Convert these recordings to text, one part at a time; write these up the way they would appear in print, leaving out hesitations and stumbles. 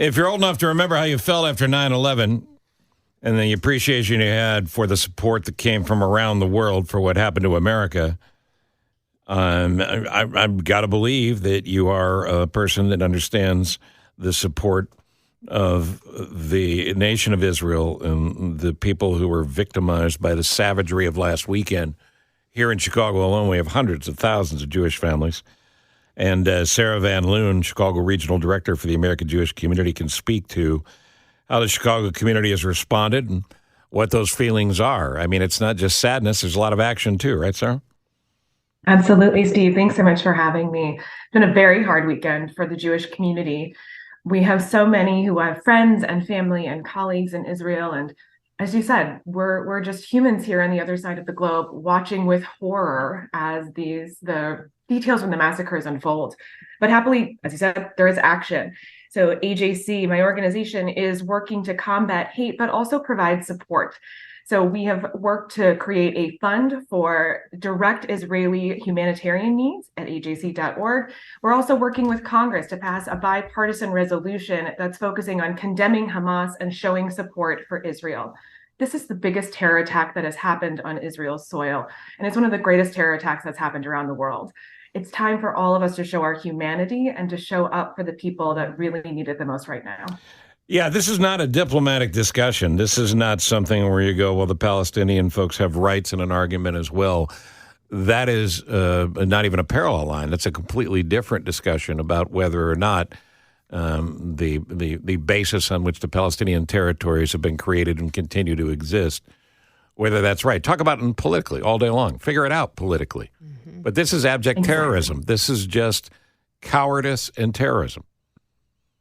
If you're old enough to remember how you felt after 9/11 and the appreciation you had for the support that came from around the world for what happened to America, I've got to believe that you are a person that understands the support of the nation of Israel and the people who were victimized by the savagery of last weekend. Here in Chicago alone, we have hundreds of thousands of Jewish families. And Sarah Van Loon, Chicago Regional Director for the American Jewish Community, can speak to how the Chicago community has responded and what those feelings are. I mean, it's not just sadness. There's a lot of action, too. Right, Sarah? Absolutely, Steve. Thanks so much for having me. It's been a very hard weekend for the Jewish community. We have so many who have friends and family and colleagues in Israel. And as you said, we're just humans here on the other side of the globe watching with horror as the details from the massacres unfold. But happily, as you said, there is action. So AJC, my organization, is working to combat hate, but also provide support. So we have worked to create a fund for direct Israeli humanitarian needs at ajc.org. We're also working with Congress to pass a bipartisan resolution that's focusing on condemning Hamas and showing support for Israel. This is the biggest terror attack that has happened on Israel's soil, and it's one of the greatest terror attacks that's happened around the world. It's time for all of us to show our humanity and to show up for the people that really need it the most right now. Yeah, this is not a diplomatic discussion. This is not something where you go, well, the Palestinian folks have rights in an argument as well. That is not even a parallel line. That's a completely different discussion about whether or not the basis on which the Palestinian territories have been created and continue to exist, whether that's right. Talk about it politically all day long. Figure it out politically. Mm-hmm. But this is abject terrorism. This is just cowardice and terrorism.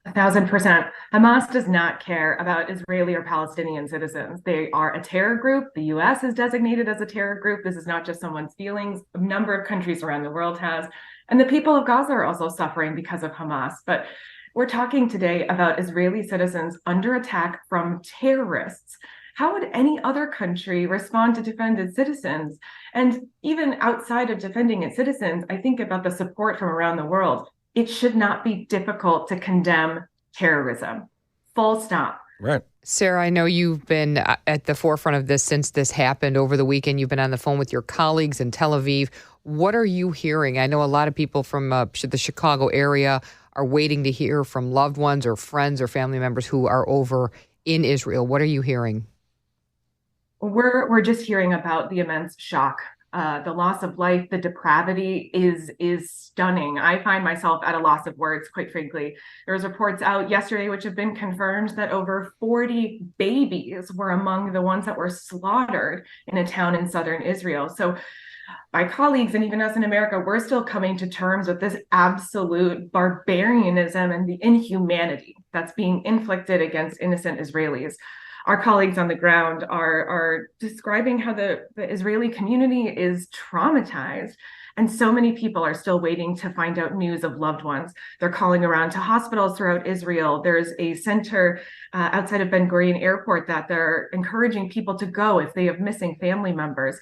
1,000%. Hamas does not care about Israeli or Palestinian citizens. They are a terror group. The U.S. is designated as a terror group. This is not just someone's feelings. A number of countries around the world has. And the people of Gaza are also suffering because of Hamas. But we're talking today about Israeli citizens under attack from terrorists. How would any other country respond to defend its citizens? And even outside of defending its citizens, I think about the support from around the world. It should not be difficult to condemn terrorism. Full stop. Right. Sarah, I know you've been at the forefront of this since this happened over the weekend. You've been on the phone with your colleagues in Tel Aviv. What are you hearing? I know a lot of people from the Chicago area are waiting to hear from loved ones or friends or family members who are over in Israel. What are you hearing? We're just hearing about the immense shock. The loss of life, the depravity is stunning. I find myself at a loss of words, quite frankly. There was reports out yesterday which have been confirmed that over 40 babies were among the ones that were slaughtered in a town in southern Israel. So my colleagues and even us in America, we're still coming to terms with this absolute barbarianism and the inhumanity that's being inflicted against innocent Israelis. Our colleagues on the ground are describing how the Israeli community is traumatized. And so many people are still waiting to find out news of loved ones. They're calling around to hospitals throughout Israel. There's a center outside of Ben Gurion Airport that they're encouraging people to go if they have missing family members.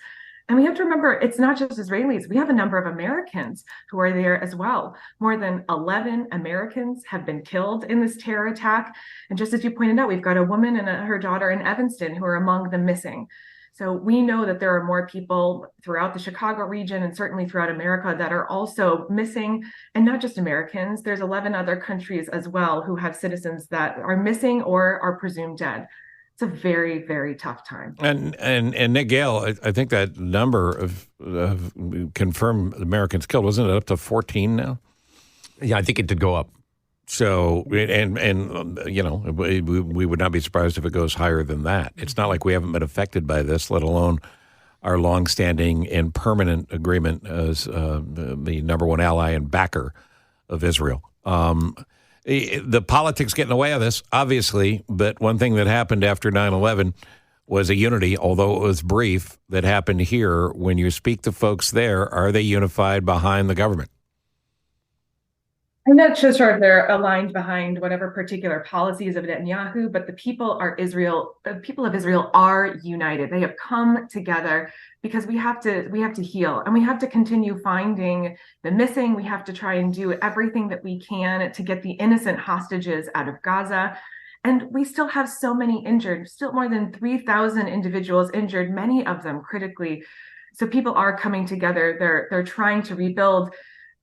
And we have to remember, it's not just Israelis. We have a number of Americans who are there as well. More than 11 Americans have been killed in this terror attack. And just as you pointed out, we've got a woman and her daughter in Evanston who are among the missing. So we know that there are more people throughout the Chicago region and certainly throughout America that are also missing, and not just Americans. There's 11 other countries as well who have citizens that are missing or are presumed dead. It's a very, very tough time. And Nick Gale, I think that number of confirmed Americans killed, wasn't it up to 14 now? Yeah, I think it did go up. So, and you know, we would not be surprised if it goes higher than that. It's not like we haven't been affected by this, let alone our longstanding and permanent agreement as the number one ally and backer of Israel. The politics get in the way of this, obviously, but one thing that happened after 9/11 was a unity, although it was brief, that happened here. When you speak to folks there, are they unified behind the government? I'm not so sure if they're aligned behind whatever particular policies of Netanyahu, but the people of Israel are united. They have come together because we have to heal, and we have to continue finding the missing. We have to try and do everything that we can to get the innocent hostages out of Gaza. And we still have so many injured, still more than 3,000 individuals injured, many of them critically. So people are coming together. They're trying to rebuild.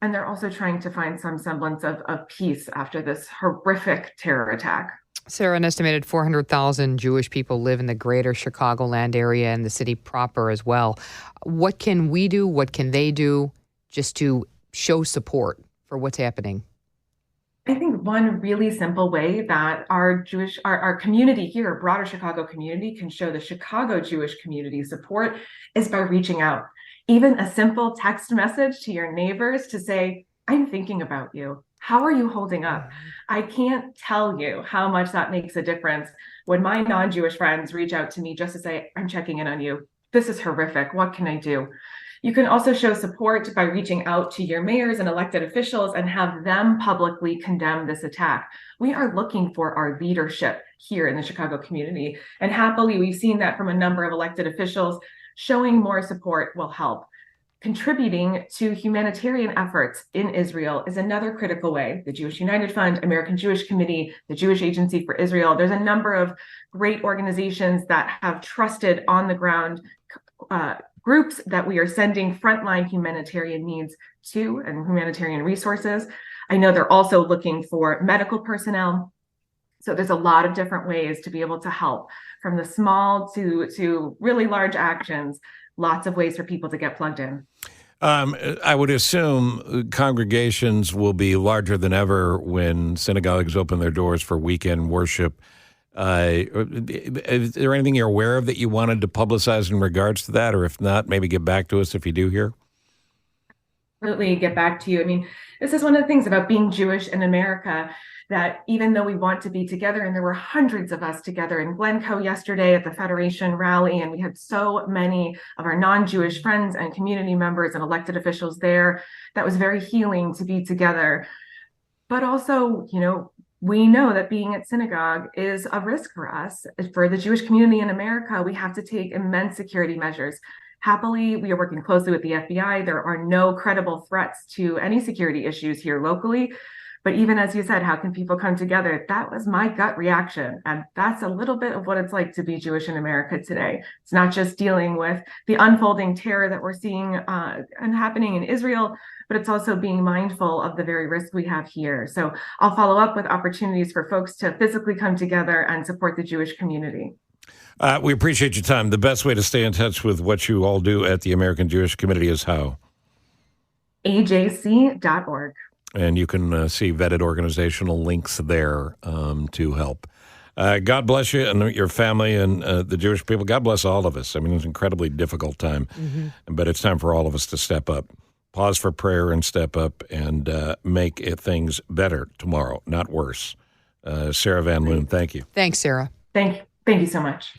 And they're also trying to find some semblance of peace after this horrific terror attack. Sarah, an estimated 400,000 Jewish people live in the greater Chicagoland area and the city proper as well. What can we do? What can they do just to show support for what's happening? I think one really simple way that our community here, a broader Chicago community, can show the Chicago Jewish community support is by reaching out. Even a simple text message to your neighbors to say, I'm thinking about you. How are you holding up? I can't tell you how much that makes a difference when my non-Jewish friends reach out to me just to say, I'm checking in on you. This is horrific. What can I do? You can also show support by reaching out to your mayors and elected officials and have them publicly condemn this attack. We are looking for our leadership here in the Chicago community. And happily, we've seen that from a number of elected officials. Showing more support will help. Contributing to humanitarian efforts in Israel is another critical way. The Jewish United Fund, American Jewish Committee, the Jewish Agency for Israel. There's a number of great organizations that have trusted on the ground groups that we are sending frontline humanitarian needs to and humanitarian resources. I know they're also looking for medical personnel. So there's a lot of different ways to be able to help, from the small to really large actions, lots of ways for people to get plugged in. I would assume congregations will be larger than ever when synagogues open their doors for weekend worship. Is there anything you're aware of that you wanted to publicize in regards to that? Or if not, maybe get back to us if you do hear? Absolutely, get back to you. I mean, this is one of the things about being Jewish in America, that even though we want to be together, and there were hundreds of us together in Glencoe yesterday at the Federation rally, and we had so many of our non-Jewish friends and community members and elected officials there, that was very healing to be together. But also, we know that being at synagogue is a risk for us. For the Jewish community in America, we have to take immense security measures. Happily, we are working closely with the FBI. There are no credible threats to any security issues here locally. But even as you said, how can people come together? That was my gut reaction. And that's a little bit of what it's like to be Jewish in America today. It's not just dealing with the unfolding terror that we're seeing and happening in Israel, but it's also being mindful of the very risk we have here. So I'll follow up with opportunities for folks to physically come together and support the Jewish community. We appreciate your time. The best way to stay in touch with what you all do at the American Jewish Committee is how? AJC.org. And you can see vetted organizational links there to help. God bless you and your family and the Jewish people. God bless all of us. I mean, it was an incredibly difficult time, but it's time for all of us to step up. Pause for prayer and step up and make things better tomorrow, not worse. Sarah Van Loon, thank you. Thanks, Sarah. Thank you so much.